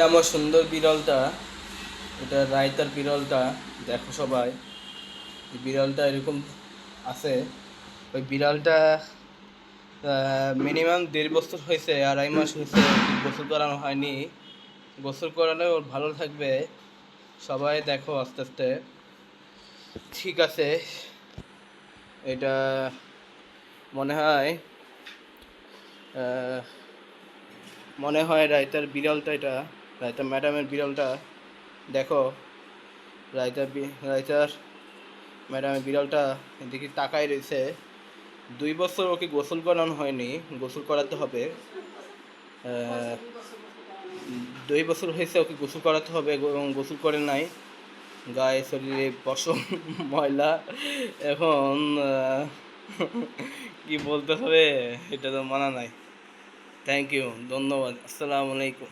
আমার সুন্দর বিড়ালটা, এটা রায়তার বিড়ালটা। দেখো সবাই, এই বিড়ালটা এরকম আছে। ওই বিড়ালটা মিনিমাম 1.5 বছর হয়েছে, 2.5 মাস হয়েছে, গোসল করানো হয়নি। গোসল করালে ওর ভালো থাকবে। সবাই দেখো আস্তে আস্তে। ঠিক আছে, এটা মনে হয় আহ, মনে হয় রায়তার বিড়ালটা, এটা রায়তা ম্যাডামের বিড়ালটা। দেখো, রায়তার ম্যাডামের বিড়ালটা এদিকে তাকায় রয়েছে। 2 বছর ওকে গোসল করানো হয়নি, গোসল করাতে হবে। 2 বছর হয়েছে, ওকে গোসল করাতে হবে এবং গোসল করে নাই। গায়ে শরীরে পশম ময়লা। এখন কি বলতে হবে, এটা তো মানা নাই। থ্যাংক ইউ, ধন্যবাদ, আসসালামু আলাইকুম।